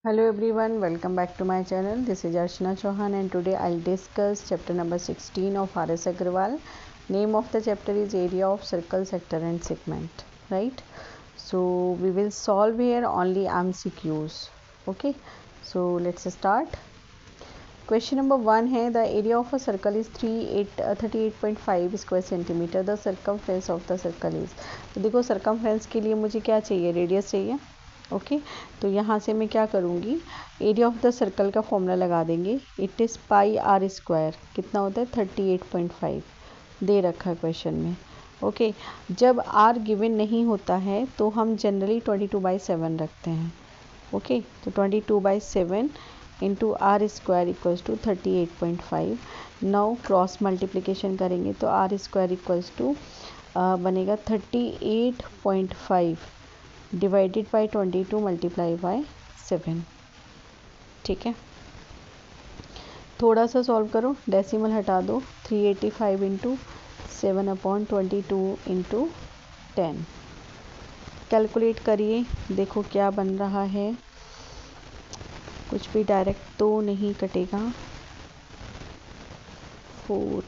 Hello everyone, welcome back to my channel. This is Archana Chauhan and today I'll discuss chapter number 16 of R.S. Agrawal. Name of the chapter is Area of Circle, Sector and Segment. Right? So we will solve here only MCQs. Okay? So let's start. Question number 1 है the area of a circle is 38.5 square centimeter. The circumference of the circle is. तो देखो circumference के लिए मुझे क्या चाहिए, radius चाहिए. Okay तो यहाँ से मैं क्या करूँगी, एरिया ऑफ द सर्कल का फॉर्मूला लगा देंगे. It is pi are square. कितना होता है 38.5 दे रखा है क्वेश्चन में. ओके जब आर गिवन नहीं होता है तो हम जनरली 22/7 रखते हैं. ओके तो 22/7 into R square equals to 38.5. Now cross multiplication करेंगे तो आर स्क्वायर इक्वल्स टू बनेगा 38.5 डिवाइडेड बाई 22 मल्टीप्लाई बाय 7. ठीक है, थोड़ा सा सॉल्व करो, डेसिमल हटा दो. 385 इंटू 7/22 इंटू 10. कैलकुलेट करिए, देखो क्या बन रहा है. कुछ भी डायरेक्ट तो नहीं कटेगा. 4.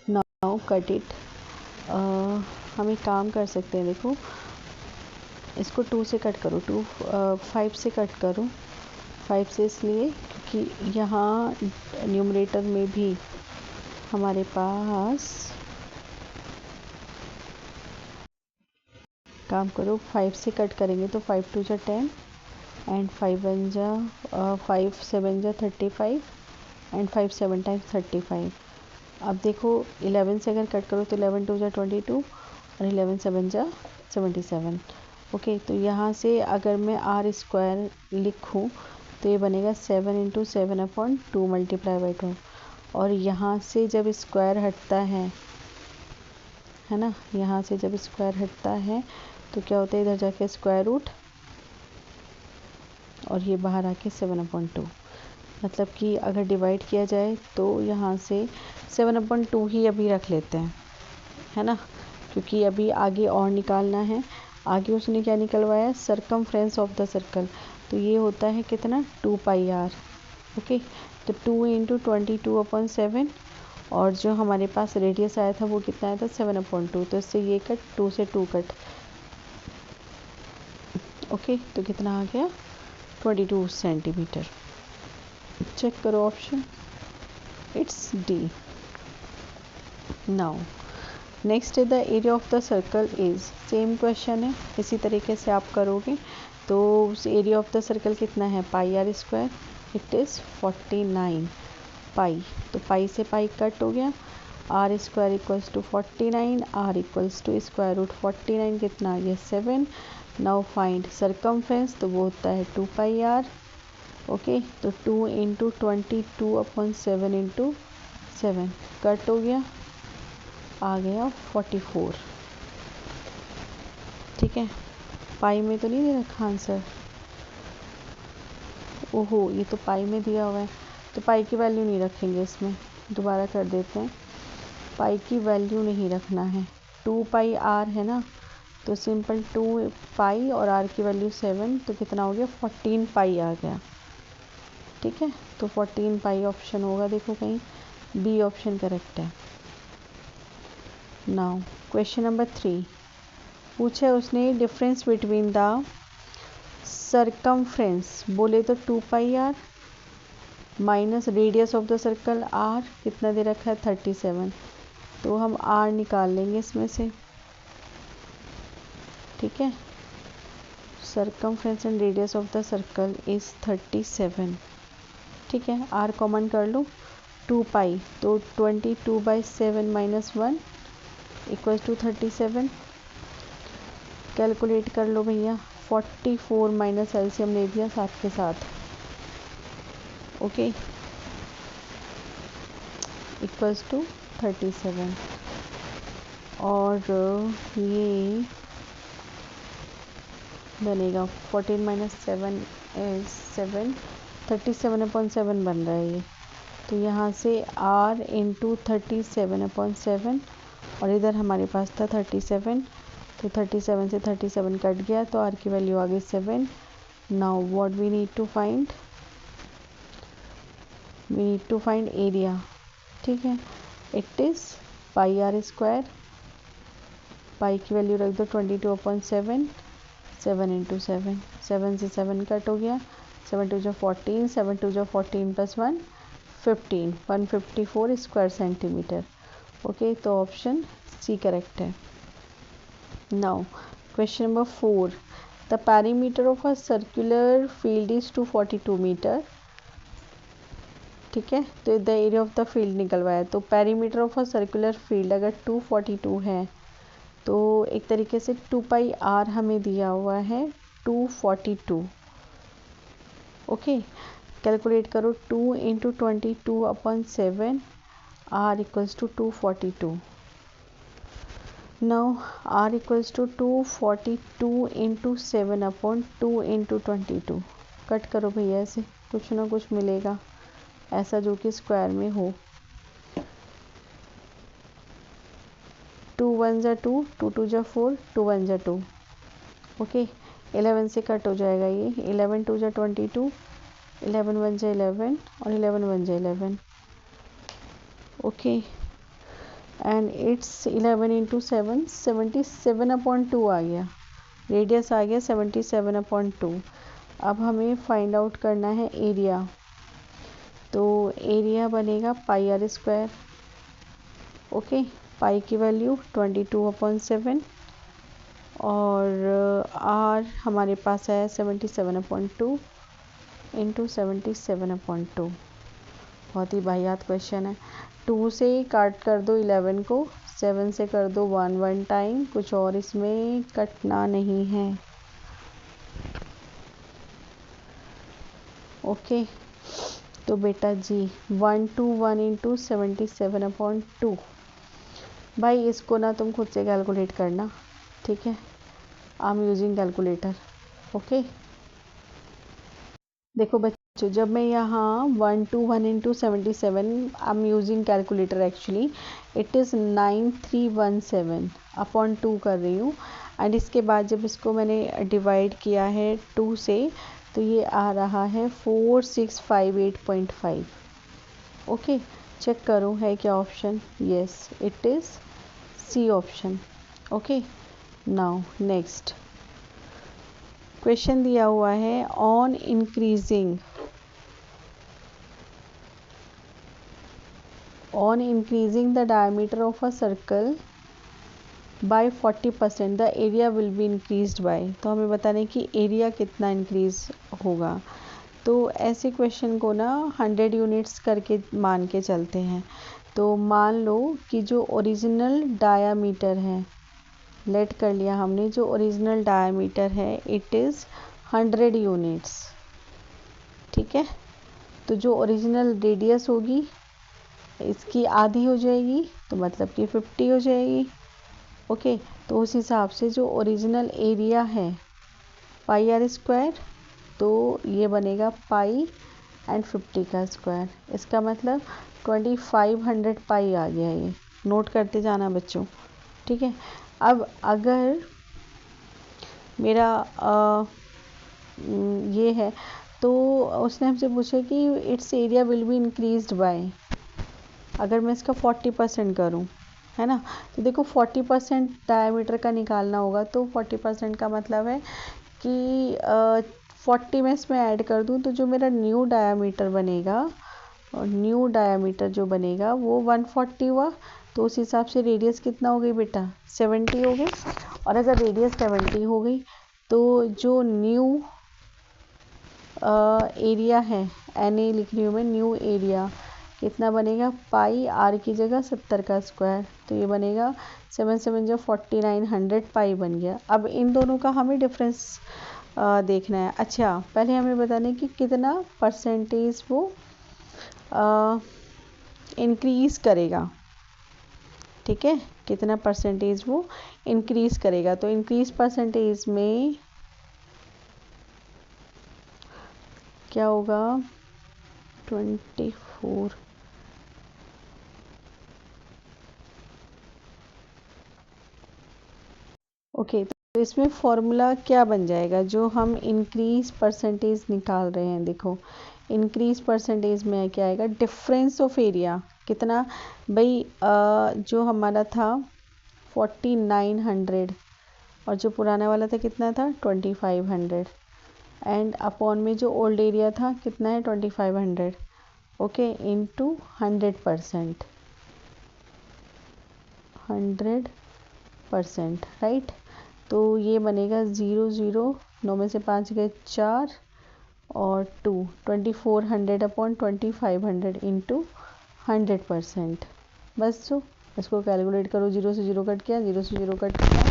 Now cut it. हम एक काम कर सकते हैं, देखो इसको 2 से कट करो, 5 से कट करो. 5 से इसलिए क्योंकि यहाँ न्यूमरेटर में भी हमारे पास काम करो. 5 से कट करेंगे तो 5 2 जा 10 एंड 5 7 जा 35 एंड 5 7 टाइम्स 35. अब देखो 11 से अगर कट करो तो 11 2 जा 22 और 11 7 जा 77. ओके तो यहाँ से अगर मैं आर स्क्वायर लिखूँ तो ये बनेगा 7 इंटू 7/2 मल्टीप्लाई बाई 2. और यहाँ से जब स्क्वायर हटता है ना, यहाँ से जब स्क्वायर हटता है तो क्या होता है, इधर जाके स्क्वायर रूट और ये बाहर आके 7/2. मतलब कि अगर डिवाइड किया जाए तो यहाँ से 7/2 ही अभी रख लेते हैं, है ना, क्योंकि अभी आगे और निकालना है. आगे उसने क्या निकलवाया, सर्कमफ्रेंस ऑफ द सर्कल. तो ये होता है कितना 2 पाई आर. ओके तो 2 इंटू 22/7 और जो हमारे पास रेडियस आया था वो कितना आया था 7/2. तो इससे ये कट, 2 से 2 कट. ओके तो कितना आ गया 22 सेंटीमीटर. चेक करो option, it's D. Now next the area of the circle is. Same question है, इसी तरीके से आप करोगे. तो एरिया ऑफ द सर्कल कितना है, pi are square. It is 49 pi. तो पाई से पाई कट हो गया. R square equals to 49, R equals to square root 49. कितना आ गया 7. नाउ फाइंड सर्कमफ्रेंस, तो वो होता है 2 पाई आर. ओके तो 2 इंटू 22/7 इंटू 7 कट हो गया, आ गया 44. ठीक है, पाई में तो नहीं दे रखा आंसर. ओहो ये तो पाई में दिया हुआ है, तो पाई की वैल्यू नहीं रखेंगे इसमें. दोबारा कर देते हैं, पाई की वैल्यू नहीं रखना है. 2 पाई आर है ना, तो सिंपल 2 पाई और आर की वैल्यू 7, तो कितना हो गया 14 पाई आ गया. ठीक है, तो 14 पाई ऑप्शन होगा, देखो कहीं बी ऑप्शन करेक्ट है. नाउ क्वेश्चन नंबर 3 पूछा है उसने, डिफरेंस बिटवीन द सर्कमफ्रेंस बोले तो 2 pi r minus radius of the circle r. कितना दे रखा है 37. तो हम आर निकाल लेंगे इसमें से. ठीक है, circumference and radius of the circle is 37. ठीक है, आर कॉमन कर लो. 2 पाई तो 22/7 माइनस 1 इक्वल्स टू 37. कैलकुलेट कर लो भैया. 44 माइनस एलसीएम ले दिया साथ के साथ. Okay equals to 37. और ये बनेगा 14 माइनस 7 इज 7. 37/7 बन रहा है ये. तो यहाँ से r इंटू 37/7 और इधर हमारे पास था 37. तो 37 से 37 कट गया तो आर की वैल्यू आ गई 7। Now what we need to find, we need to find area. ठीक है, it is pi are square, pi की वैल्यू रख दो 22/7, 7 इंटू 7, 7 से 7 कट हो गया, 7 2 14, 7 2 14 प्लस 1 15, 154 स्क्वायर सेंटीमीटर। ओके, तो ऑप्शन सी करेक्ट है। Now question number 4, the perimeter of a circular field is 242 metre. ठीक है, तो the area of the field निकलवाया, तो perimeter of a circular field अगर 242 है तो एक तरीके से 2 पाई आर हमें दिया हुआ है 242। ओके, कैलकुलेट करो 2 into 22/7, R equals to 242। Now R equals to 242 into 7/2 into 22। Cut करो भैया, ऐसे कुछ ना कुछ मिलेगा ऐसा जो कि स्क्वायर में हो। 2 1 जा 2, 2 2 जा 4, 2 1 जा 2। ओके, 11 से कट हो जाएगा ये, 11 2 जा 22, 11 1 जा 11 और 11 1 जा 11। ओके, एंड इट्स 11 इंटू 7, 77/2 आ गया, रेडियस आ गया 77/2। अब हमें फाइंड आउट करना है एरिया, तो एरिया बनेगा पाई आर स्क्वायर। ओके, पाई की वैल्यू 22/7 और आर हमारे पास है 77/2 इंटू 77/2। बहुत ही वाहियात क्वेश्चन है। 2 से काट कर दो 11 को, 7 से कर दो 1 1 टाइम, कुछ और इसमें कटना नहीं है। ओके, तो बेटा जी 1 2 1 इंटू 77/2। भाई इसको ना तुम खुद से कैलकुलेट करना, ठीक है, I am using calculator. Okay, देखो बच्चों, जब मैं यहाँ 1 2 1 into 77, I am using calculator actually, it is 9317/2 कर रही हूँ। एंड इसके बाद जब इसको मैंने डिवाइड किया है 2 से, तो ये आ रहा है 4658.5। ओके, चेक करो है क्या option. Yes, it is C option. Okay, now next question दिया हुआ है, on increasing the diameter of a circle by 40% the area will be increased by. तो हमें बताना है कि एरिया कितना इंक्रीज होगा। तो ऐसे क्वेश्चन को ना 100 यूनिट्स करके मान के चलते हैं। तो मान लो कि जो ओरिजिनल डायामीटर है, लेट कर लिया हमने, जो ओरिजिनल डायामीटर है इट इज़ 100 यूनिट्स। ठीक है, तो जो ओरिजिनल रेडियस होगी इसकी आधी हो जाएगी, तो मतलब कि 50 हो जाएगी। ओके, तो उस हिसाब से जो ओरिजिनल एरिया है पाई आर स्क्वायर, तो ये बनेगा पाई एंड 50 का स्क्वायर। इसका मतलब 2500 पाई आ गया। ये नोट करते जाना बच्चों, ठीक है। अब अगर मेरा ये है, तो उसने हमसे पूछा कि it's area will be increased bye, अगर मैं इसका 40% करूं, है ना। तो देखो 40% डायमीटर का निकालना होगा, तो 40% का मतलब है कि 40 में इसमें ऐड कर दूं, तो जो मेरा न्यू डायमीटर बनेगा, और न्यू डायमीटर जो बनेगा वो 140 हुआ। तो उस हिसाब से रेडियस कितना हो गई बेटा, 70 हो गई। और अगर रेडियस 70 हो गई, तो जो न्यू एरिया है, एन ए लिख रही हूँ मैं, न्यू एरिया कितना बनेगा, पाई आर की जगह 70 का स्क्वायर। तो ये बनेगा 7 7 जो 4900 पाई बन गया। अब इन दोनों का हमें डिफरेंस देखना है। अच्छा, पहले हमें बताना है कि कितना परसेंटेज वो इंक्रीज़ करेगा। ठीक है, कितना परसेंटेज वो इंक्रीज़ करेगा। तो इंक्रीज परसेंटेज में क्या होगा, 24, ओके, तो इसमें फॉर्मूला क्या बन जाएगा, जो हम इंक्रीज परसेंटेज निकाल रहे हैं, देखो इंक्रीज परसेंटेज में क्या आएगा, डिफरेंस ऑफ एरिया कितना भाई, जो हमारा था 4900 और जो पुराना वाला था कितना था 2500, एंड अपॉन में जो ओल्ड एरिया था कितना है 2500, ओके, इनटू 100%, 100%, राइट। तो ये बनेगा 0 0, 9 में से 5 गए 4 और 2, 2400 अपॉन 2500 इंटू 100%। बस जो इसको कैलकुलेट करो, 0 से 0 कट किया, 0 से 0 कट किया,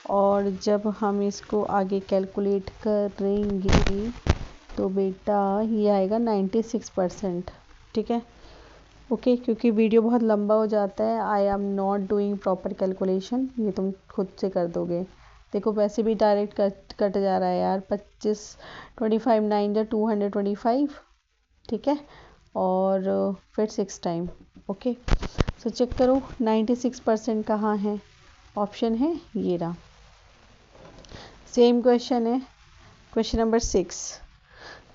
और जब हम इसको आगे कैलकुलेट करेंगे तो बेटा ये आएगा 96%, ठीक है। ओके, क्योंकि वीडियो बहुत लंबा हो जाता है, I am not doing proper calculation, ये तुम खुद से कर दोगे। देखो वैसे भी डायरेक्ट कट जा रहा है यार, 25 25 9 जा 225, ठीक है, और फिर 6 टाइम। ओके, सो चेक करो 96% कहाँ है, ऑप्शन है ये रहा। सेम क्वेश्चन है, क्वेश्चन नंबर 6।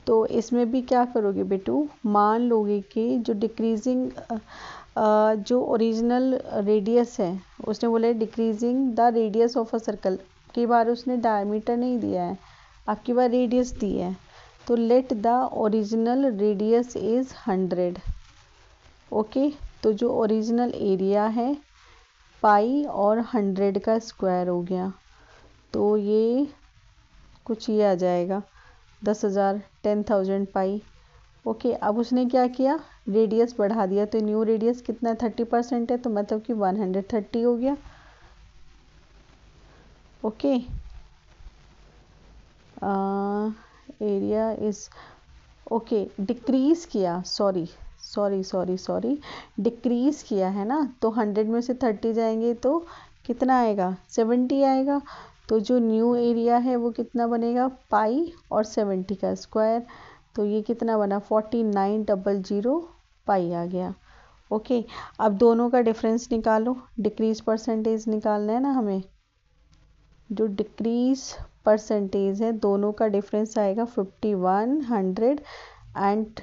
तो इसमें भी क्या करोगे बेटू, मान लोगे कि जो डिक्रीजिंग जो ओरिजिनल रेडियस है, उसने बोला decreasing the radius of a circle, की बार उसने डायमीटर नहीं दिया है, आपकी बार रेडियस दी है, तो let the original radius is 100। Okay, तो जो ओरिजिनल एरिया है पाई और 100 का स्क्वायर हो गया, तो ये कुछ ये आ जाएगा 10,000, 10,000 पाई। ओके, अब उसने क्या किया, रेडियस बढ़ा दिया, तो न्यू रेडियस कितना 30% है, तो मतलब कि 130 हो गया। Okay, area is, okay, decrease किया, sorry sorry sorry sorry, decrease किया है ना, तो 100 में से 30 जाएंगे तो कितना आएगा 70 आएगा, तो जो न्यू एरिया है वो कितना बनेगा पाई और 70 का स्क्वायर, तो ये कितना बना 4900 पाई आ गया। ओके, अब दोनों का डिफरेंस निकालो, डिक्रीज परसेंटेज निकालना है ना हमें, जो डिक्रीज परसेंटेज है दोनों का डिफरेंस आएगा 5100, एंड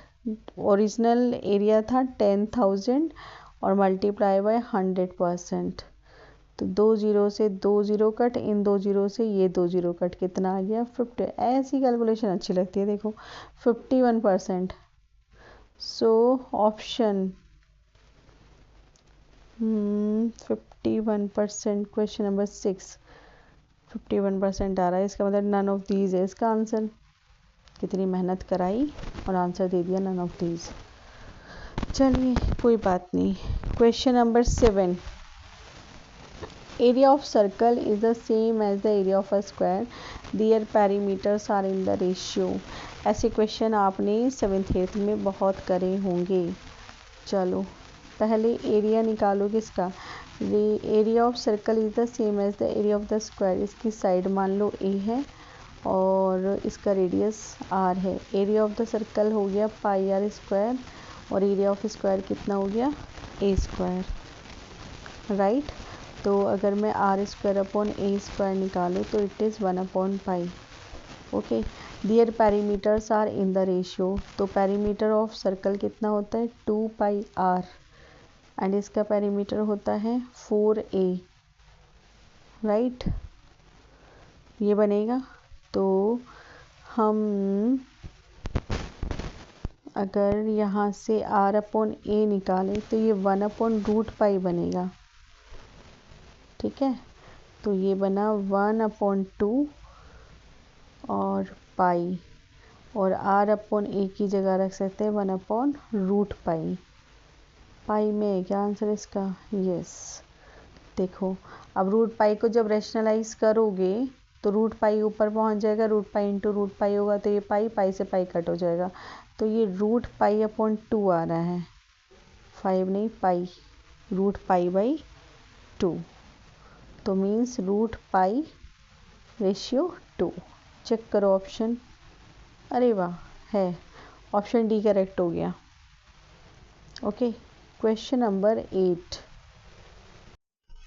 ओरिजिनल एरिया था 10,000 और मल्टीप्लाई बाय 100%, तो 2 जीरो से 2 जीरो कट, इन 2 जीरो से ये 2 जीरो कट, कितना आ गया 50। ऐसी कैलकुलेशन अच्छी लगती है, देखो 51%, सो ऑप्शन 51%, क्वेश्चन नंबर 6 51% आ रहा है, इसका मतलब नन ऑफ दीज है इसका आंसर। कितनी मेहनत कराई और आंसर दे दिया नन ऑफ दीज। चलिए कोई बात नहीं। Question number 7, area of circle is the same as the area of a square, their perimeters are in the ratio. ऐसे क्वेश्चन आपने 7th 8th में बहुत करे होंगे। चलो पहले एरिया निकालो किसका, area of circle is the same as the area of the square, इसकी साइड मान लो ए है और इसका रेडियस आर है। एरिया ऑफ द सर्कल हो गया पाई आर स्क्वायर और एरिया ऑफ स्क्वायर कितना हो गया ए स्क्वायर, राइट। तो अगर मैं r square upon a square निकालूँ तो इट इज़ 1/पाई। Okay, their perimeters are in the ratio, तो पैरीमीटर ऑफ सर्कल कितना होता है 2 पाई आर, एंड इसका पैरीमीटर होता है 4a, राइट। ये बनेगा, तो हम अगर यहाँ से r अपॉन ए निकालें तो ये 1/√पाई बनेगा, ठीक है। तो ये बना 1/2 और पाई, और r अपॉन ए की जगह रख सकते हैं 1/√पाई। पाई में है क्या आंसर इसका, यस। देखो अब रूट पाई को जब रैशनलाइज करोगे तो रूट पाई ऊपर पहुंच जाएगा, root pi into root pi होगा, तो ये पाई पाई से पाई कट हो जाएगा, तो ये रूट पाई अपॉन 2 आ रहा है, 5 नहीं पाई, रूट पाई बाई 2, तो means root pi ratio 2। Check करो ऑप्शन, अरे वाह है, ऑप्शन डी करेक्ट हो गया। Okay, question number 8,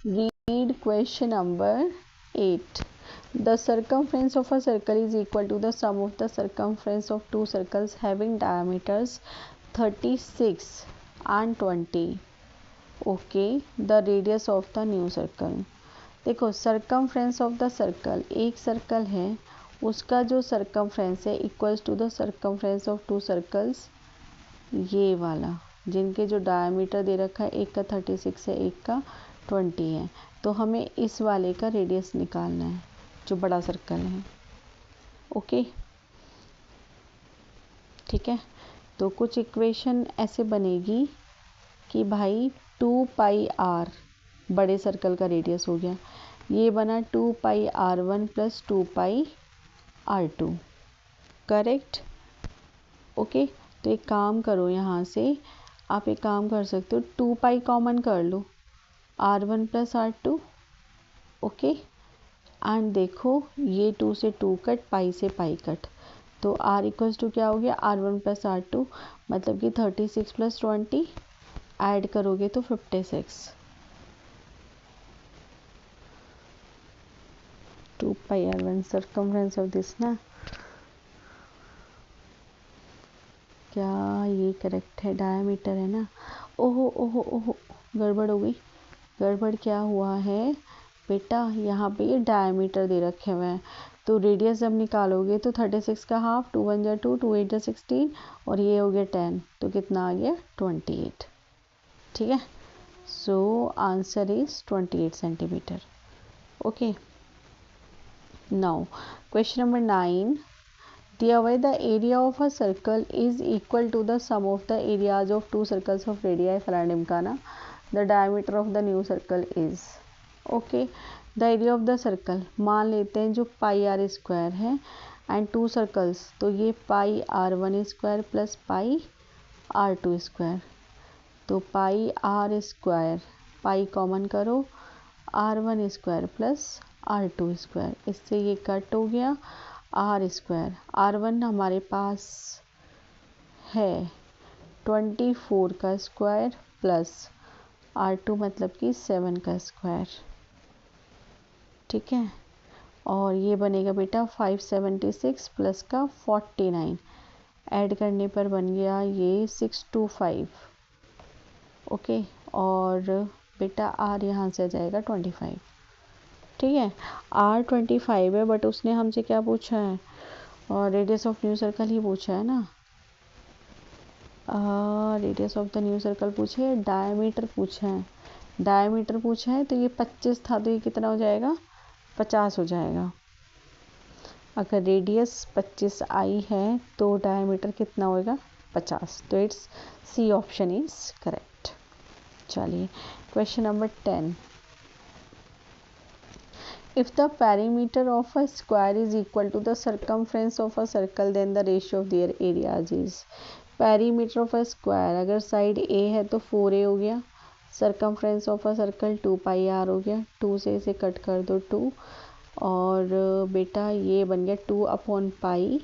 read question number 8. The circumference of a circle is equal to the sum of the circumference of two circles having diameters 36 and 20. Okay, the radius of the new circle. देखो circumference of the circle, एक circle है उसका जो circumference है equals to the circumference of two circles, ये वाला जिनके जो डायमीटर दे रखा है, एक का 36 है एक का 20 है। तो हमें इस वाले का रेडियस निकालना है जो बड़ा सर्कल है। ओके, ठीक है। तो कुछ इक्वेशन ऐसे बनेगी कि भाई 2 पाई आर बड़े सर्कल का रेडियस हो गया, ये बना 2 pi r1 plus 2 pi r2, correct. Okay, तो एक काम करो, यहाँ से आप एक काम कर सकते हो, 2 पाई कॉमन कर लो, r1 plus r2। Okay, and देखो ये 2 से 2 कट, पाई से पाई कट, तो r इक्वल्स टू क्या हो गया, r1 प्लस r2, मतलब कि 36 प्लस 20 ऐड करोगे तो 56। 2 pi r1 circumference of this ना, क्या ये करेक्ट है, डायमीटर है ना। ओहो ओहो ओहो, गड़बड़ हो गई। गड़बड़ क्या हुआ है बेटा, यहाँ पे ये डायमीटर दे रखे हुए हैं, तो रेडियस जब निकालोगे तो 36 का हाफ, 2 1 जा 2, 2 8 जा 16, और ये हो गया 10, तो कितना आ गया 28। ठीक है, so answer is 28 centimetre. Okay, now question number 9, Thereby the area of a circle is equal to the sum of the areas of two circles of radii Faradimkana. The diameter of the new circle is, okay, the area of the circle, मान लेते हैं जो पाई are square है, and to circles, तो ये पाई r1 square plus pi r2 square, तो पाई are square, pi common करो, r1 square plus r2 square, इससे ये कट हो गया, आर स्क्वायर, r1 हमारे पास है 24 का स्क्वायर प्लस r2 मतलब कि 7 का स्क्वायर। ठीक है, और ये बनेगा बेटा 576 प्लस का 49, ऐड करने पर बन गया ये 625। ओके, और बेटा r यहाँ से आ जाएगा 25। ठीक है, r25 है, बट उसने हमसे क्या पूछा है, और रेडियस ऑफ न्यू सर्कल ही पूछा है ना, radius of the new circle पूछे है, डायमीटर पूछा है, डायमीटर पूछा है, तो ये 25 था, तो ये कितना हो जाएगा 50 हो जाएगा। अगर रेडियस 25 आई है तो डायमीटर कितना होगा 50, तो it's C option is correct. चलिए question number 10, if the perimeter of a square is equal to the circumference of a circle then the ratio of their areas is, perimeter of a square, अगर side a है तो 4a हो गया, circumference of a circle 2 pi r हो गया, 2 से इसे cut कर दो 2, और बेटा ये बन गया 2 अपॉन पाई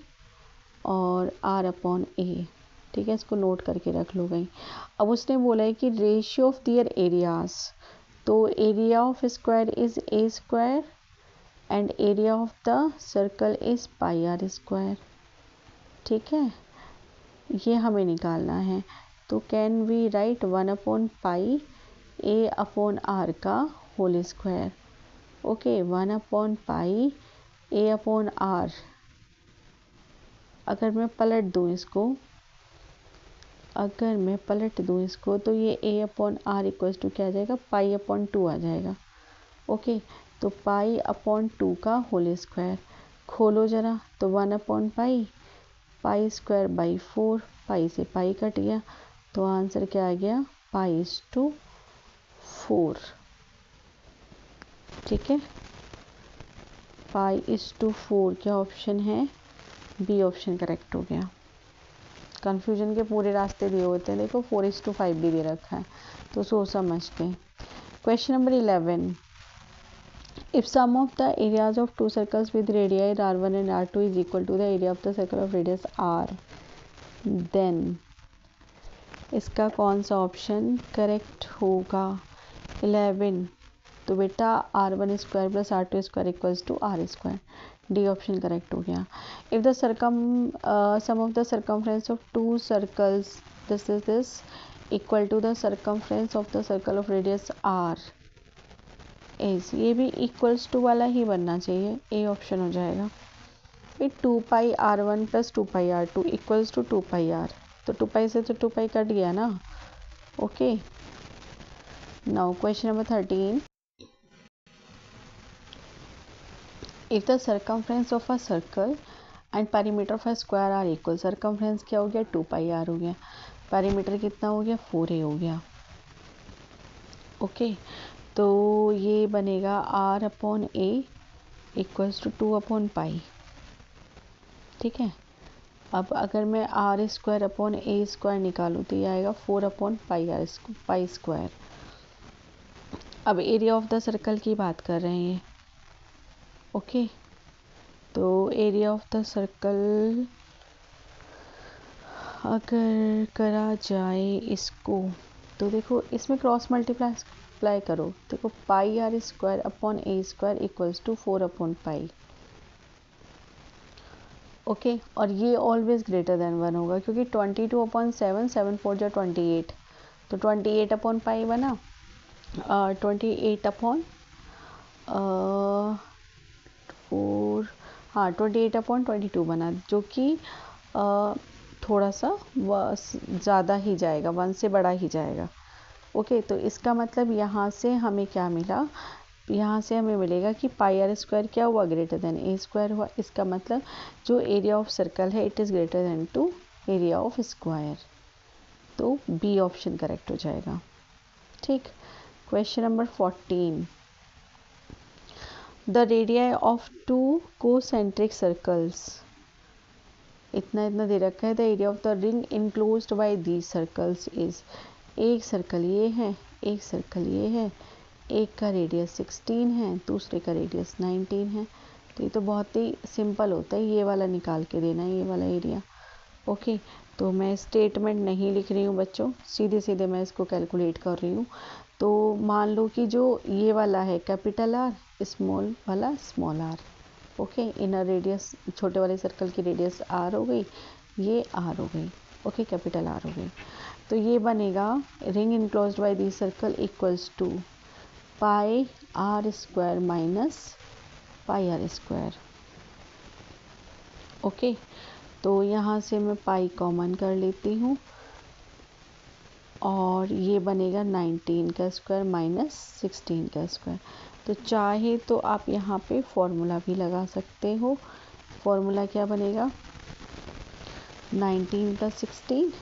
और r अपॉन a। ठीक है, इसको नोट करके रख लो गई। अब उसने बोला है कि रेशियो ऑफ दियर एरियाज, तो area of square is a square and area of the circle is pi are square. ठीक है, ये हमें निकालना है, तो can we write 1 upon pi a upon r का whole square. Okay, 1 upon pi a upon r, अगर मैं पलट दूँ इसको, अगर मैं पलट दूँ इसको, तो ये ए अपॉन आर इक्वल्स टू क्या आ जाएगा, पाई अपॉन 2 आ जाएगा। ओके, तो पाई अपॉन 2 का होल स्क्वायर, खोलो जरा, तो 1 upon pi, pi square by 4, पाई से पाई कट गया, तो आंसर क्या आ गया, पाई इज टू 4। ठीक है, पाई इज टू 4 क्या ऑप्शन है, बी ऑप्शन करेक्ट हो गया। कन्फ्यूजन के पूरे रास्ते दिए होते हैं, देखो 4:5 भी दे रखा है, तो सोच समझ के। Question number 11, if sum of the areas of two circles with radii r1 and r2 is equal to the area of the circle of radius r, then इसका कौन सा ऑप्शन करेक्ट होगा। 11 तो बेटा r1 square plus r2 square equals to r square, D option correct हो गया। If the sum of the circumference of two circles this is this equal to the circumference of the circle of radius r is, ये भी equals to वाला ही बनना चाहिए, A option हो जाएगा। फिर 2 pi r1 plus 2 pi r2 equals to 2 pi r, तो 2 पाई से तो 2 पाई कट गया ना। Okay, now question number 13, if the circumference of a circle and perimeter of a square are equal, circumference क्या हो गया 2 पाई r हो गया, पेरीमीटर कितना हो गया 4a हो गया। ओके, तो ये बनेगा r upon a equals to 2/पाई। ठीक है, अब अगर मैं r square upon a square निकालूँ तो ये आएगा 4/पाई स्क्वायर। अब एरिया ऑफ द सर्कल की बात कर रहे हैं। ओके, तो एरिया ऑफ द सर्कल अगर करा जाए इसको, तो देखो इसमें क्रॉस मल्टीप्लाई करो, देखो pi r square upon a square equals to 4/पाई। ओके, और ये ऑलवेज ग्रेटर देन 1 होगा, क्योंकि 22/7, 7 4 जा 28, तो 28/पाई बना, 28/4, हाँ 28/22 बना, जो कि थोड़ा सा ज़्यादा ही जाएगा, 1 से बड़ा ही जाएगा। ओके, तो इसका मतलब यहाँ से हमें क्या मिला, यहाँ से हमें मिलेगा कि पाई r स्क्वायर क्या हुआ ग्रेटर देन a स्क्वायर हुआ। इसका मतलब जो एरिया ऑफ सर्कल है it is greater than to area of square, तो बी ऑप्शन करेक्ट हो जाएगा। ठीक, question number 14, the radii of two concentric circles, इतना इतना दे रखा है, the area of the ring enclosed by these circles is, एक सर्कल ये है, एक सर्कल ये है, एक का रेडियस 16 है, दूसरे का रेडियस 19 है, तो ये तो बहुत ही सिंपल होता है, ये वाला निकाल के देना है, ये वाला एरिया। ओके, तो मैं स्टेटमेंट नहीं लिख रही हूँ बच्चों, सीधे सीधे मैं इसको कैलकुलेट कर रही हूँ। तो मान लो कि जो ये वाला है कैपिटल R, स्मॉल वाला small r। Okay, inner radius छोटे वाले सर्कल की रेडियस r हो गई, ये r हो गई। ओके, कैपिटल R हो गई, तो ये बनेगा ring enclosed by this circle equals to pi r square minus pi r square. Okay, तो यहाँ से मैं पाई कॉमन कर लेती हूँ और ये बनेगा 19 का स्क्वायर माइनस 16 का स्क्वायर। तो चाहे तो आप यहाँ पे फॉर्मूला भी लगा सकते हो, फॉर्मूला क्या बनेगा 19 का 16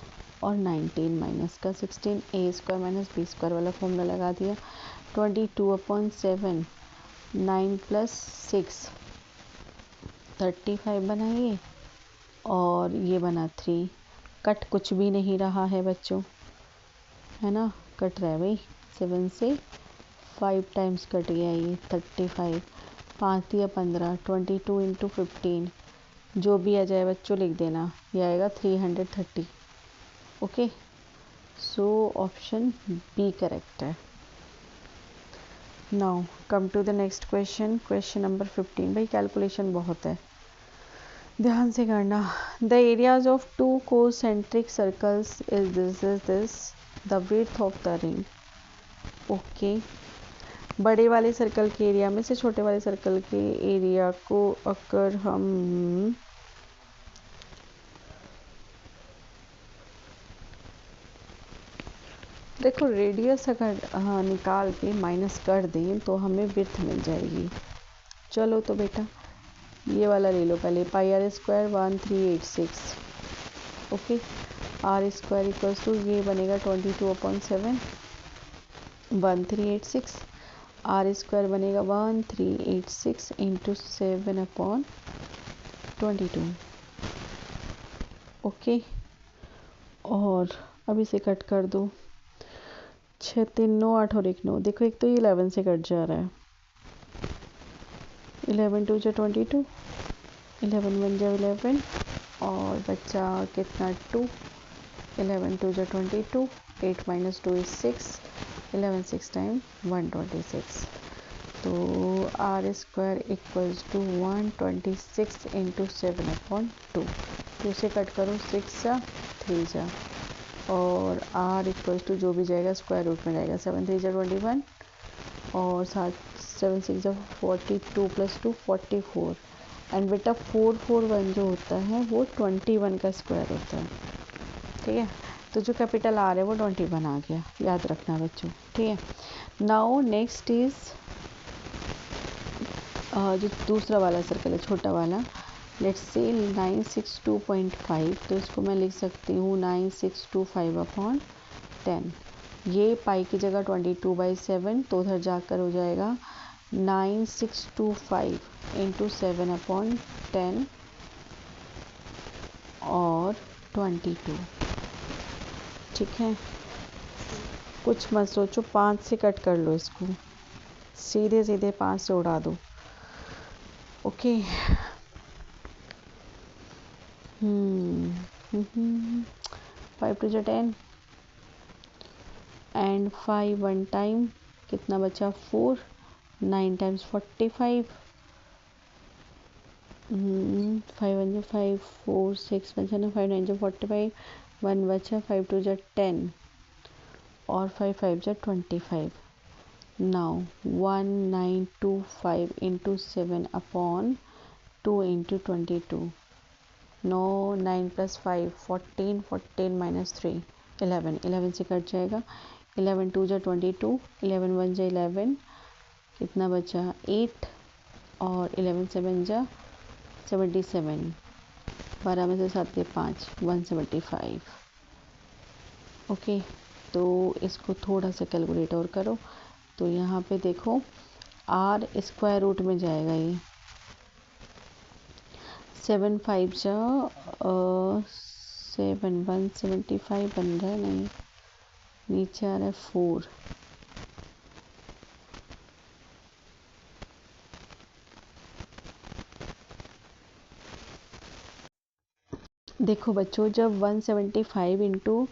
और 19 माइनस का 16, a square minus b square वाला फॉर्मूला लगा दिया, 22/7, 9 प्लस 6 35 बनाइए, और ये बना 3, कट कुछ भी नहीं रहा है बच्चों, है ना, कट रहा है भाई, 7 से 5 टाइम्स कट गया ये 35, 5 या 15, 22 इंटू 15, जो भी आ जाए बच्चों लिख देना, ये आएगा 330। Okay, so option B correct है। Now come to the next question, question number 15। भाई कैलकुलेशन बहुत है, ध्यान से करना। The areas of two concentric circles is this the width of the ring. Okay, बड़े वाले सर्कल के एरिया में से छोटे वाले सर्कल के एरिया को अगर हम देखो रेडियस अगर निकाल के माइनस कर दें तो हमें विड्थ मिल जाएगी। चलो तो बेटा ये वाला ले लो पहले, pi r square 1386। Okay, r square equals to ये बनेगा 22/7 1386, r स्क्वायर बनेगा 1386 इंटू 7/22। ओके, और अब इसे कट कर दो, 6 3 9 8 और 1 9, देखो एक तो ये 11 से कट जा रहा है, 11 2 जा 22, 11 1 जा 11, और बच्चा कितना 2, 11 2 जा 22, 8 माइनस 2 इज 6, 11 6 टाइम 126। तो r square equals to 126 into 7/2। तो इसे कट करो, 6 जा 3 जा, और आर इक्वल्स टू जो भी जाएगा स्क्वायर रूट में जाएगा, 7 3 जा 21 और 7 6 जा 42 प्लस 2 44। एंड बेटा 441 जो होता है वो 21 का स्क्वायर होता है। ठीक है, तो जो कैपिटल आर है वो 21 आ गया, याद रखना बच्चों। ठीक है, नाउ नेक्स्ट इज जो दूसरा वाला सर्कल है, छोटा वाला, लेट्स से 962.5। तो इसको मैं लिख सकती हूँ 9625/10। ये पाई की जगह 22/7, तो उधर जाकर हो जाएगा 9625 इंटू 7/10 और 22। ठीक है, कुछ मत सोचो, 5 से कट कर लो इसको, सीधे सीधे 5 से उड़ा दो। ओके, 5 2 जा 10 एंड 5 1 टाइम कितना बचा 4, 9 टाइम्स 45, 5 1 जा 5 4 6 बचा ना, 5 9 जा 45, 1 बचा, 5 2 जा 10 और 5 5 जा 25। Now 1925 into 7/2 into 22। नो 9 प्लस 5 14, 14 माइनस 3 11, 11 से कट जाएगा, 11 2 जा 22, 11 1 जा 11, कितना बचा 8 और 11 7 जा 77, 12 में से 7 के 5, 175। ओके, तो इसको थोड़ा सा कैलकुलेट और करो। तो यहाँ पे देखो आर स्क्वायर रूट में जाएगा, ये 7 5 जा 7 175 बन रहा है, नहीं नीचे आ रहा है 4। देखो बच्चों, जब 175 इंटू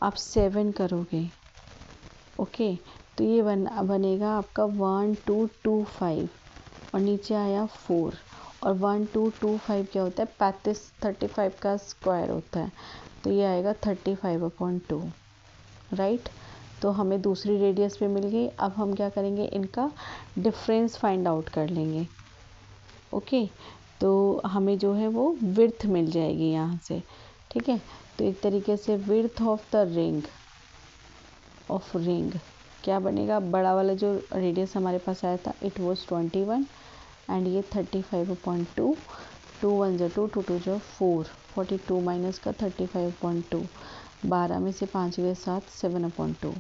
आप 7 करोगे, ओके, तो ये बनेगा आपका 1225 और नीचे आया 4, और 1225 क्या होता है 35 का स्क्वायर होता है, तो ये आएगा 35/2। राइट, तो हमें दूसरी रेडियस पे मिल गई। अब हम क्या करेंगे, इनका डिफरेंस फाइंड आउट कर लेंगे। ओके, तो हमें जो है वो विड्थ मिल जाएगी यहाँ से। ठीक है, तो एक तरीके से विड्थ ऑफ द रिंग क्या बनेगा, बड़ा वाला जो रेडियस हमारे पास आया था इट वॉज 21 एंड ये 35/2, 2 1 जा 2, 2 2 जा 4, 42 माइनस का 35/2, 12 में से 5 गए 7, 7/2।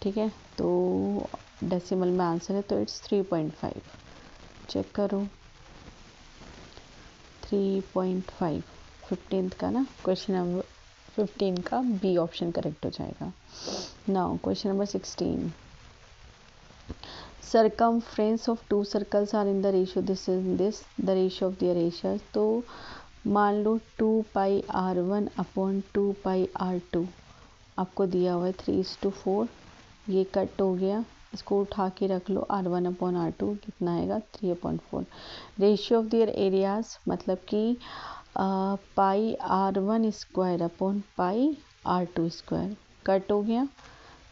ठीक है, तो डेसिमल में आंसर है, तो इट्स 3.5। चेक करो 3.5, 15th का ना, क्वेश्चन नंबर 15 का बी ऑप्शन करेक्ट हो जाएगा। Now question number 16, circumference of two circles are in the ratio this the ratio of their ratios। तो मान लो 2πr1/2πr2 आपको दिया हुआ है 3:4, ये कट हो गया, इसको उठा के रख लो, r1/r2 कितना आएगा 3/4। रेशियो ऑफ देयर एरियाज मतलब कि πr1² कट हो गया,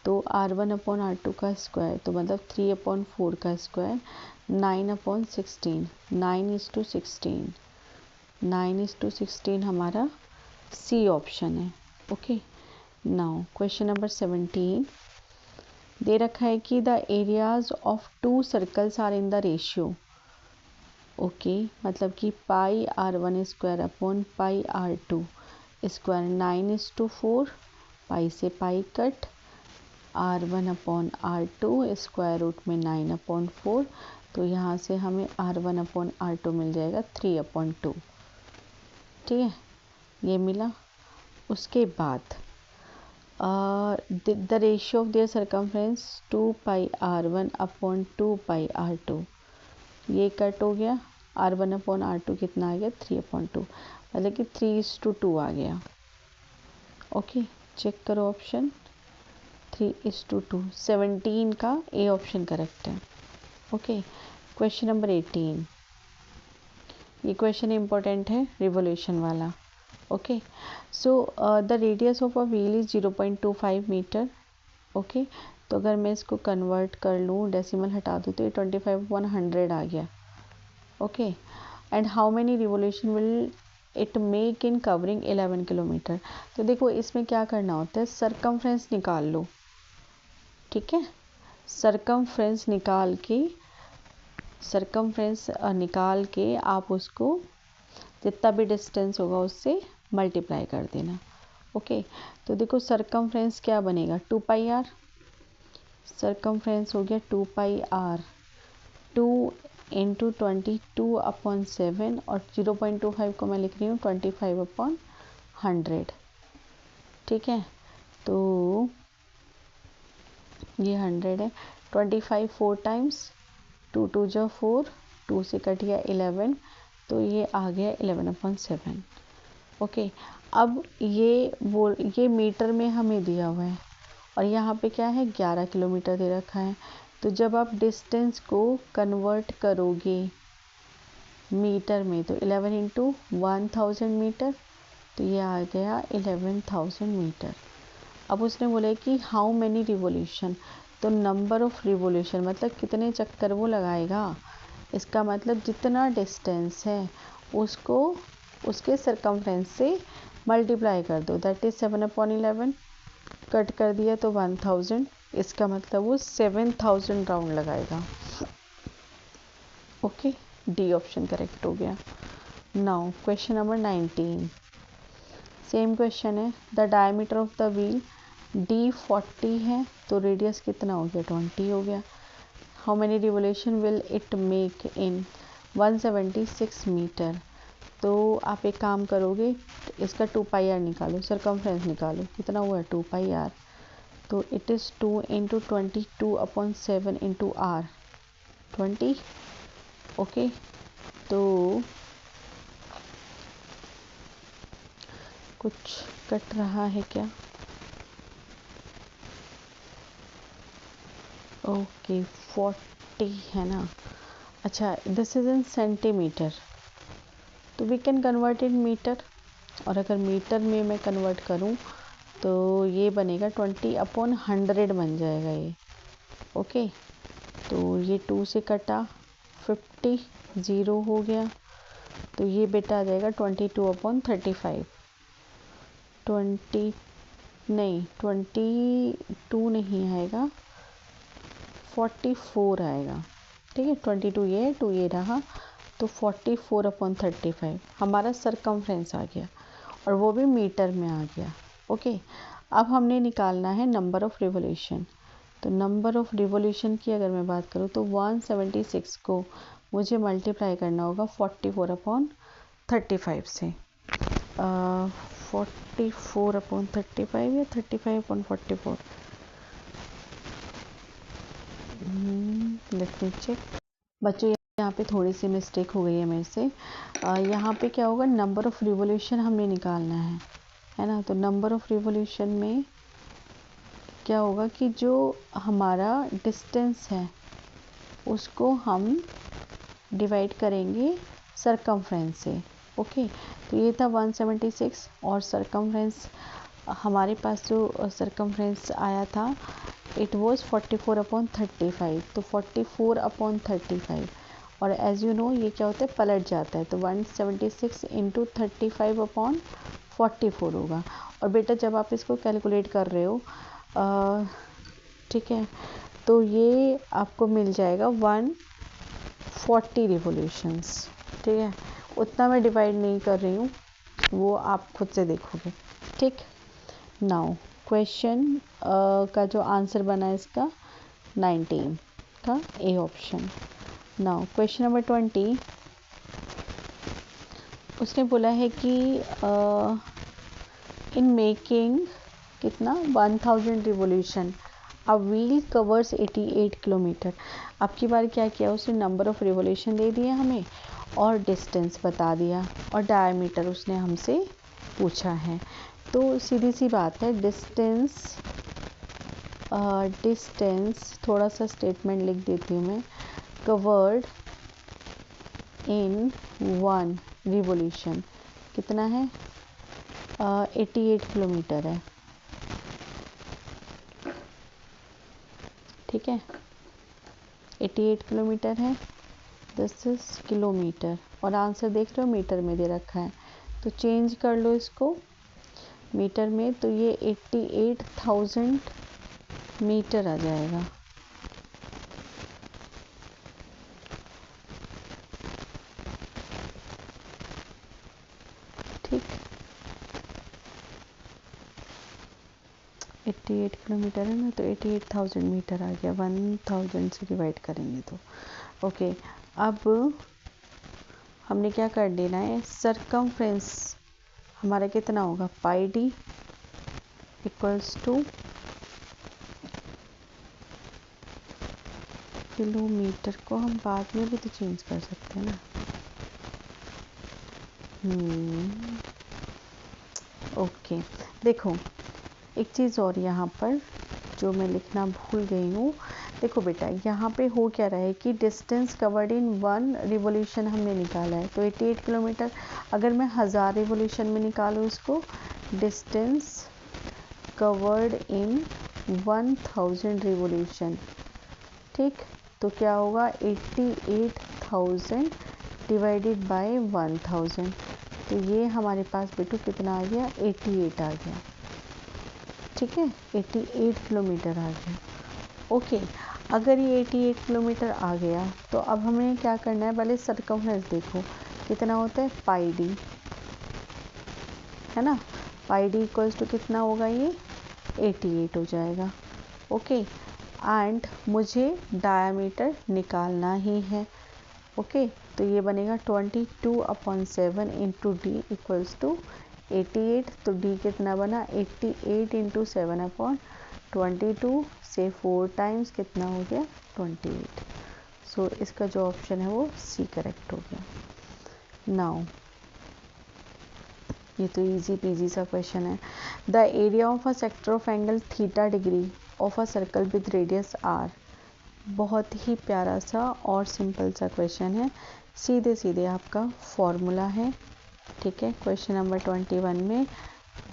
तो r1/r2 का स्क्वायर, तो मतलब 3/4 का स्क्वायर 9/16, 9:16, 9:16 हमारा सी ऑप्शन है। ओके, नाउ क्वेश्चन नंबर 17 दे रखा है कि the areas of 2 circles are in the ratio. Okay, मतलब कि πr1² स्क्वायर 9:4, पाई से pi cut, r1/r2 square root में 9/4, तो यहाँ से हमें r1/r2 मिल जाएगा 3/2। ठीक है, ये मिला। उसके बाद the ratio of their circumference 2πr1/2πr2, ये कट हो गया, r1/r2 कितना आ गया 3/2, मतलब कि 3:2 आ गया। ओके, चेक करो ऑप्शन 3:2, 17 का ए ऑप्शन करेक्ट है। ओके, क्वेश्चन नंबर 18, ये क्वेश्चन इंपॉर्टेंट है, रिवोल्यूशन वाला। Okay, so the radius of a wheel is 0.25 metre. Okay, तो अगर मैं इसको कन्वर्ट कर लूँ, डेसिमल हटा दूँ, तो ये 25/100 आ गया। Okay, and how many revolution will it make in covering 11 kilometre. तो देखो इसमें क्या करना होता है, सरकमफ्रेंस निकाल लो। ठीक है, सरकमफ्रेंस निकाल के आप उसको जितना भी डिस्टेंस होगा उससे मल्टीप्लाई कर देना। ओके, तो देखो सरकमफ्रेंस क्या बनेगा, 2πr। सरकमफ्रेंस हो गया 2πr, 2 इंटू 22/7, और 0.25 को मैं लिख रही हूँ 25/100। ठीक है, तो ये 100 है, 25 4 टाइम्स, 2 2 जो 4, 2 से कट गया 11, तो ये आ गया 11/7। ओके, अब ये मीटर में हमें दिया हुआ है, और यहाँ पे क्या है, 11 किलोमीटर दे रखा है। तो जब आप डिस्टेंस को कन्वर्ट करोगे मीटर में, तो 11 इंटू 1000 मीटर, तो ये आ गया 11,000 मीटर। अब उसने बोला कि हाउ मैनी रिवोल्यूशन, तो नंबर ऑफ रिवोल्यूशन मतलब कितने चक्कर वो लगाएगा। इसका मतलब जितना डिस्टेंस है उसको उसके सरकमफ्रेंस से मल्टीप्लाई कर दो, दैट इज 7/11, कट कर दिया तो 1000, इसका मतलब वो 7000 राउंड लगाएगा। ओके, डी ऑप्शन करेक्ट हो गया। Now question number 19, same question है, the diameter of the wheel D40 है, तो रेडियस कितना हो गया, 20 हो गया। How many revolution will it make in 176 metre. तो आप एक काम करोगे, इसका 2πr निकालो, सरकमफ्रेंस निकालो, कितना हुआ 2πr, तो it is 2 into 22/7 into r, 20। Okay, तो कुछ कट रहा है क्या, ओके 40 है ना। अच्छा, दिस इज इन सेंटीमीटर, तो we can convert in metre, और अगर मीटर में मैं कन्वर्ट करूं तो ये बनेगा 20/100 बन जाएगा ये। ओके, तो ये 2 से कटा 50, 0 हो गया, तो ये बेटा आ जाएगा 22/35, 22 नहीं आएगा, 44 आएगा। ठीक है, 22 ये 2 ये रहा, तो 44/35 हमारा सरकमफ्रेंस आ गया, और वो भी मीटर में आ गया। ओके, अब हमने निकालना है नंबर ऑफ़ रिवोल्यूशन। तो नंबर ऑफ़ रिवोल्यूशन की अगर मैं बात करूँ तो 176 को मुझे मल्टीप्लाई करना होगा 44/35 से। 44/35 या 35/44, लेट मी चेक। बच्चों यहाँ पे थोड़ी सी मिस्टेक हो गई है मेरे से। यहाँ पे क्या होगा, नंबर ऑफ़ रिवोल्यूशन हमने निकालना है ना। तो नंबर ऑफ़ रिवोल्यूशन में क्या होगा कि जो हमारा डिस्टेंस है उसको हम डिवाइड करेंगे सरकमफ्रेंस से। ओके, तो ये था 176, और सरकमफ्रेंस हमारे पास जो सरकमफ्रेंस आया था इट वॉज 44/35, तो 44/35, और एज यू नो ये क्या होता है, पलट जाता है, तो 176 इंटू 35/44 होगा। और बेटा जब आप इसको कैलकुलेट कर रहे हो, ठीक है, तो ये आपको मिल जाएगा 140 रिवोल्यूशंस। ठीक है, उतना मैं डिवाइड नहीं कर रही हूँ, वो आप खुद से देखोगे। ठीक, नाउ क्वेश्चन का जो आंसर बना है इसका 19 का A option. Now question number 20, उसने बोला है कि इन मेकिंग कितना 1000 revolution a wheel covers 88 kilometre. अब की बार क्या किया उसने, नंबर ऑफ़ रिवोल्यूशन दे दिया हमें और डिस्टेंस बता दिया, और डायमीटर उसने हमसे पूछा है। तो सीधी सी बात है, डिस्टेंस थोड़ा सा स्टेटमेंट लिख देती हूँ मैं। कवर्ड इन 1 रिवोल्यूशन कितना है? 88 किलोमीटर है, ठीक है, 88 किलोमीटर है। दिस इज किलोमीटर और आंसर देख रहे हो मीटर में दे रखा है, तो चेंज कर लो इसको मीटर में, तो ये 88,000 मीटर आ जाएगा। ठीक, 88 किलोमीटर है ना, तो 88,000 मीटर आ गया, 1000 से डिवाइड करेंगे तो ओके। अब हमने क्या कर देना है, सरकमफ्रेंस हमारा कितना होगा, पाई डी इक्वल्स टू किलोमीटर को हम बाद में भी तो चेंज कर सकते हैं ना। ओके, देखो एक चीज़ और यहाँ पर जो मैं लिखना भूल गई हूँ, देखो बेटा यहाँ पे हो क्या रहा है कि डिस्टेंस कवर्ड इन 1 रिवोल्यूशन हमने निकाला है, तो 88 किलोमीटर अगर मैं 1000 रिवोल्यूशन में निकालूँ इसको, डिस्टेंस कवर्ड इन 1000 रिवोल्यूशन, ठीक, तो क्या होगा 88,000 डिवाइडेड बाय 1000, तो ये हमारे पास बेटू कितना आ गया, 88 आ गया, ठीक है, 88 किलोमीटर आ गया। ओके, अगर ये 88 किलोमीटर आ गया तो अब हमें क्या करना है, पहले सरकमफ्रेंस देखो कितना होता है, पाई डी है ना, पाई डी इक्वल्स टू कितना होगा, ये 88 हो जाएगा। ओके, एंड मुझे डायामीटर निकालना ही है। ओके, तो ये बनेगा 22/7 इंटू डी इक्वल्स टू 88, तो डी कितना बना, 88 इंटू 7/22 से 4 टाइम्स कितना हो गया, 28। सो इसका जो ऑप्शन है वो सी करेक्ट हो गया। नाउ ये तो इजी पीजी सा क्वेश्चन है। The area of a sector of angle theta degree of a circle with radius r, बहुत ही प्यारा सा और सिंपल सा क्वेश्चन है, सीधे सीधे आपका फॉर्मूला है, ठीक है। क्वेश्चन नंबर 21 में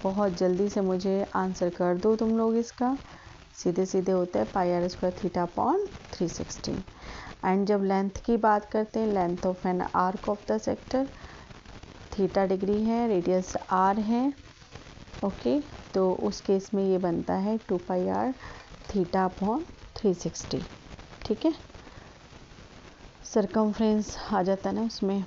बहुत जल्दी से मुझे आंसर कर दो तुम लोग इसका, सीधे सीधे होता है pi are square theta upon 360। And जब लेंथ की बात करते हैं, length of an arc of the sector, theta degree है, रेडियस आर है, ओके, तो उस केस में ये बनता है 2 पाई आर थीटा अपॉन 360, ठीक है। सरकमफ्रेंस आ जाता है ना उसमें,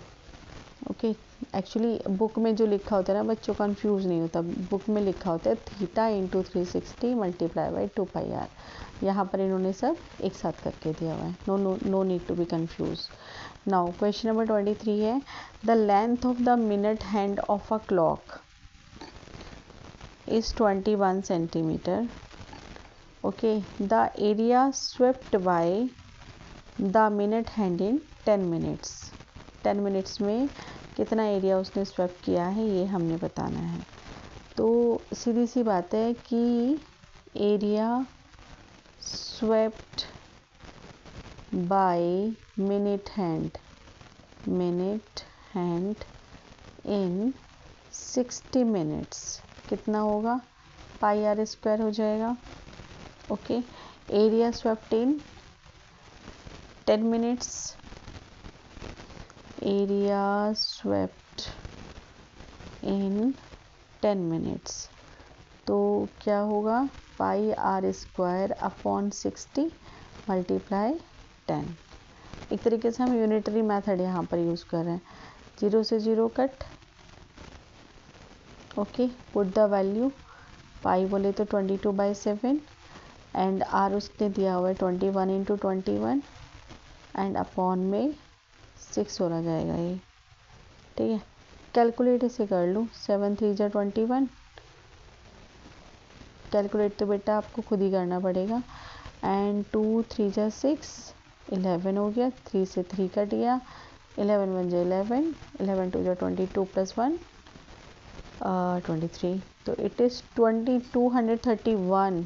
ओके। एक्चुअली बुक में जो लिखा होता है ना बच्चों, कंफ्यूज नहीं होता, बुक में लिखा होता है theta into 360 multiply by 2 pi r, यहाँ पर इन्होंने सब एक साथ करके दिया हुआ है, no need to be confuse. Now question number 23 है, the length of the minute hand of a clock is 21 centimeter. Okay, the area swept by the minute hand in 10 minutes. 10 minutes में कितना एरिया उसने swap किया है ये हमने बताना है। तो सीधी सी बात है कि area swept by minute hand in 60 minutes कितना होगा, पाई आर स्क्वायर हो जाएगा। ओके, एरिया स्वेप्ट इन 10 मिनट्स, एरिया स्वेप्ट इन 10 मिनट्स, तो क्या होगा, पाई आर स्क्वायर अपॉन 60 मल्टीप्लाई 10। एक तरीके से हम यूनिटरी मेथड यहाँ पर यूज़ कर रहे हैं, 0 से 0 cut, okay, put the value, pi बोले तो 22/7 एंड आर उसने दिया हुआ है 21 इंटू 21 एंड अपॉन में 6 हो जाएगा ये, ठीक है। कैलकुलेट इसे कर लूँ, 7 3 जा 21, कैलकुलेट तो बेटा आपको खुद ही करना पड़ेगा, एंड 2 3 जा 6 11 हो गया, 3 से 3 कट गया, 11 1 जा 11, 11 2 जा 22 प्लस 1 23, तो it is 2231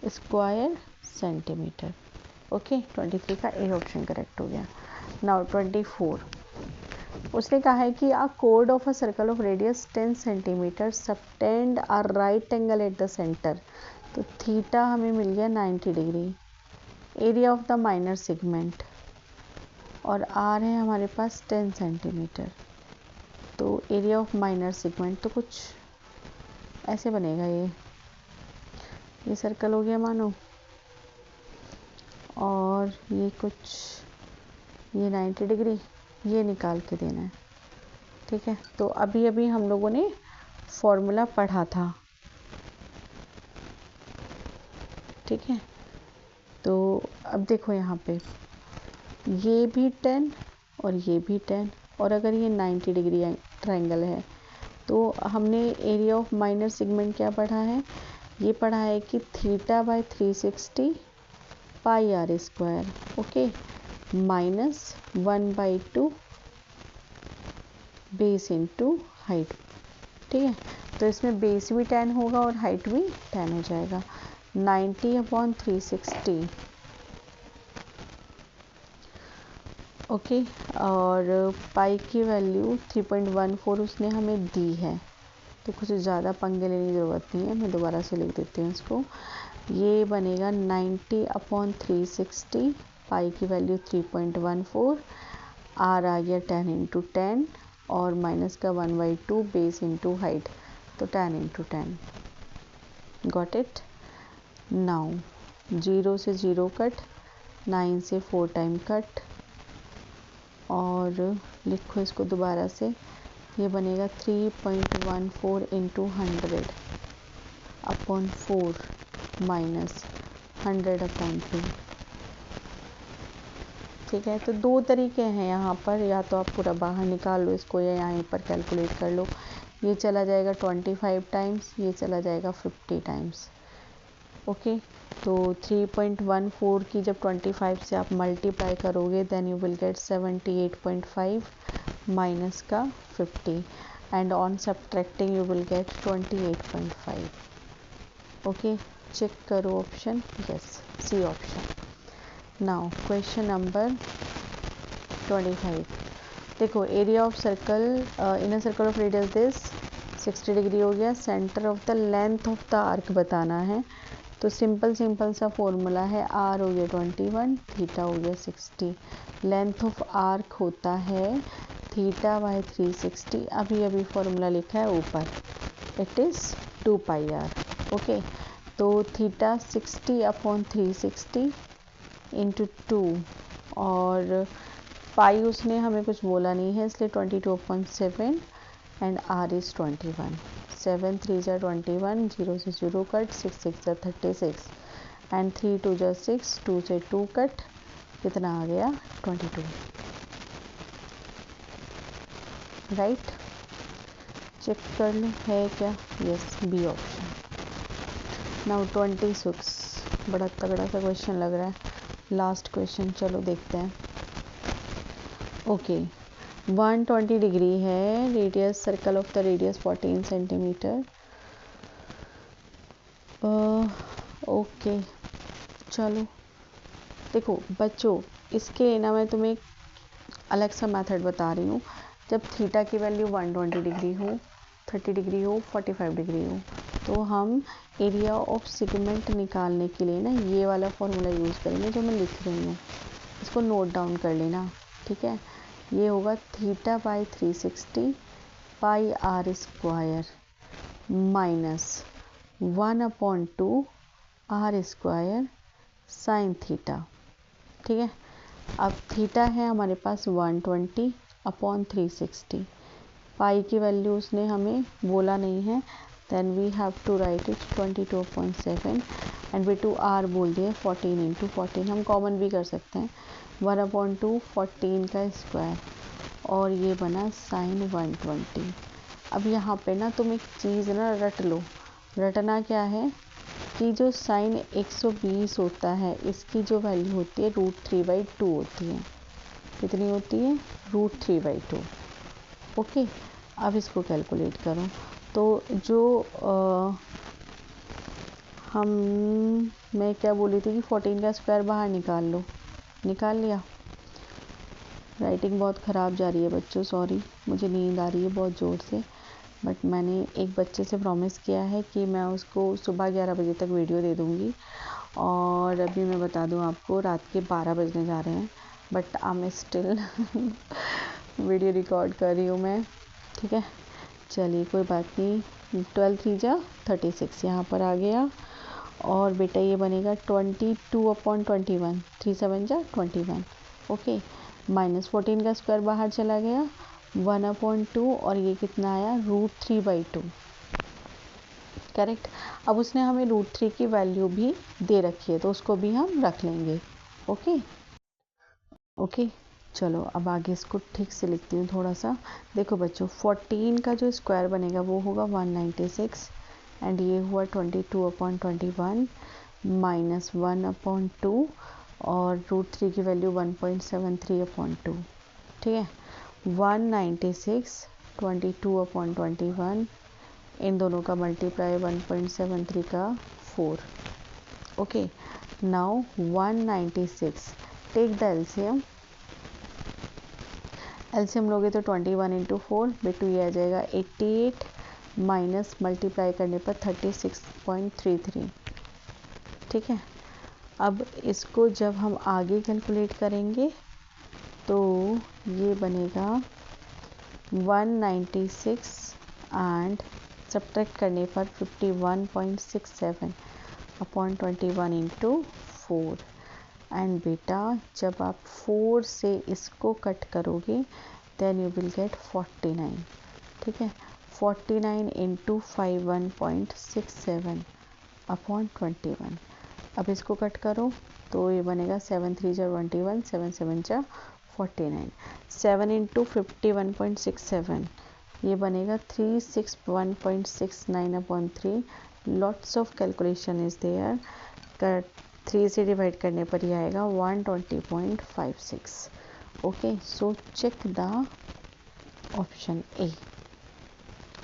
square centimetre, okay 23 का ए ऑप्शन करेक्ट हो गया। नाउ 24, उसने कहा है कि a code of a circle of radius 10 centimetre subtend a right angle at the centre. तो थीटा हमें मिल गया 90 degree, area of the minor segment, और आर है हमारे पास 10 सेंटीमीटर। तो एरिया ऑफ माइनर सेगमेंट तो कुछ ऐसे बनेगा, ये सर्कल हो गया मानो, और ये कुछ, ये 90 डिग्री, ये निकाल के देना है। ठीक है, तो अभी अभी हम लोगों ने फॉर्मूला पढ़ा था। ठीक है, तो अब देखो यहाँ पे ये भी 10 और ये भी 10, और अगर ये 90 डिग्री ट्रायंगल है तो हमने एरिया ऑफ माइनर सेगमेंट क्या पढ़ा है, ये पढ़ा है कि theta by 360 pi are square, okay, minus 1/2 base into height. ठीक है, तो इसमें बेस भी 10 होगा और हाइट भी 10 हो जाएगा। 90/360, ओके, और पाई की वैल्यू 3.14 उसने हमें दी है, तो कुछ ज़्यादा पंगे लेने की ज़रूरत नहीं है, मैं दोबारा से लिख देती हूँ इसको। ये बनेगा 90/360, पाई की वैल्यू 3.14, आर आ गया 10 × 10, और माइनस का 1/2 बेस इंटू हाइट, तो 10 × 10। Got it. नाउ 0 से 0 कट, 9 से 4 टाइम कट, और लिखो इसको दोबारा से, ये बनेगा 3.14 × 100/4 माइनस 100/2। ठीक है, तो दो तरीके हैं यहाँ पर, या तो आप पूरा बाहर निकाल लो इसको, या यहाँ पर कैलकुलेट कर लो। ये चला जाएगा 25 टाइम्स, ये चला जाएगा 50 टाइम्स। ओके, तो 3.14 की जब 25 से आप मल्टीप्लाई करोगे then you will get 78.5 minus का 50, and on subtracting you will get 28.5। Okay, check करो option, yes, C option. Now question number 25, देखो area of circle in a circle of radius this 60 degree हो गया, centre of the length of the arc बताना है। तो simple सा formula है, are हो गया 21, थीटा हो गया 60, लेंथ ऑफ आर्क होता है थीटा बाय 360, अभी फॉर्मूला लिखा है ऊपर, it is 2 pi r. Okay, तो थीटा 60/360 इंटू 2, और पाई उसने हमें कुछ बोला नहीं है इसलिए 22/7, एंड आर इज़ 21। 7 3 जा 21, 0 से 0 कट, 6 6 जा 36, एंड 3 2 जा 6, 2 से 2 कट, कितना आ गया 22, राइट। चेक कर लो है क्या, यस, बी ऑप्शन। नाउ 26, बड़ा तगड़ा सा क्वेश्चन लग रहा है, लास्ट क्वेश्चन, चलो देखते हैं। ओके, 120 डिग्री है radius, circle of the radius 14 centimetre. Okay, चलो देखो बच्चों, इसके ना मैं तुम्हें एक अलग सा मेथड बता रही हूँ। जब थीटा की वैल्यू 120 डिग्री हो, 30 डिग्री हो, 45 डिग्री हो, तो हम एरिया ऑफ सेगमेंट निकालने के लिए ना ये वाला फॉर्मूला यूज़ करेंगे जो मैं लिख रही हूँ, इसको नोट डाउन कर लेना। ठीक है, ये होगा theta by 360 pi are square minus 1/2 r square sine theta. ठीक है, अब थीटा है हमारे पास 120/360, पाई की वैल्यू उसने हमें बोला नहीं है, then we have to write it 22.7, and B2 r बोल दिए 14 × 14, हम कॉमन भी कर सकते हैं, 1/2 14 का स्क्वायर, और ये बना साइन 120। अब यहाँ पे ना तुम एक चीज़ ना रट लो, रटना क्या है कि जो साइन 120 होता है इसकी जो वैल्यू होती है √3/2 होती है। कितनी होती है? √3/2। ओके, अब इसको कैलकुलेट करो, तो जो हम मैं क्या बोली थी कि 14 का स्क्वायर बाहर निकाल लो, निकाल लिया। राइटिंग बहुत ख़राब जा रही है बच्चों, सॉरी, मुझे नींद आ रही है बहुत ज़ोर से, बट मैंने एक बच्चे से प्रॉमिस किया है कि मैं उसको सुबह 11 बजे तक वीडियो दे दूँगी। और अभी मैं बता दूँ आपको, रात के 12 बजने जा रहे हैं, but I am still video record कर रही हूँ मैं, ठीक है। चलिए कोई बात नहीं, 12 3 जा 36 यहाँ पर आ गया। और बेटा ये बनेगा 22/21, 3 7 जा 21, ओके। -14 का स्क्वायर बाहर चला गया, 1/2, और ये कितना आया, √3/2, करेक्ट। अब उसने हमें √3 की वैल्यू भी दे रखी है, तो उसको भी हम रख लेंगे, ओके ओके। चलो अब आगे इसको ठीक से लिखती हूँ थोड़ा सा। देखो बच्चों, 14 का जो स्क्वायर बनेगा वो होगा 196, एंड ये हुआ 22/21 -1/2, और √3 की वैल्यू 1.73/2, ठीक है। 196 22/21, इन दोनों का मल्टीप्लाई 1.73 का 4, okay. Now 196, take the LCM, LCM लोगे तो 21 × 4, बेटू ये आ जाएगा 88, माइनस मल्टीप्लाई करने पर 36.33, ठीक है। अब इसको जब हम आगे कैलकुलेट करेंगे तो ये बनेगा 196 एंड सब्ट्रैक्ट करने पर 51.67/21 × 4, एंड बेटा जब आप 4 से इसको कट करोगे देन यू विल गेट 49, ठीक है। 49 × 51.67/21, अब इसको कट करो तो ये बनेगा 7 3 जा 21, 7 7 जा 49, 7 × 51.67, ये बनेगा 361.69/3, lots of calculation is there, 3 से डिवाइड करने पर ये आएगा 120.56, okay. So check the option A,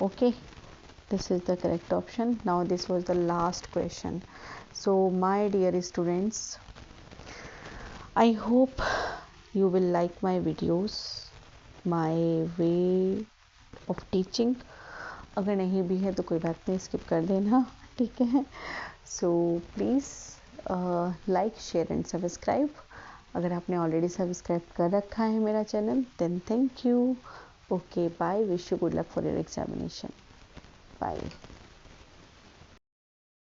okay, this is the correct option. Now this was the last question. So my dear students, I hope you will like my videos, my way of teaching. अगर नहीं भी है तो कोई बात नहीं, skip कर देना, ठीक है। So please like share and subscribe. अगर आपने ऑलरेडी सब्सक्राइब कर रखा है मेरा channel then thank you, okay, bye, wish you good luck for your examination, bye.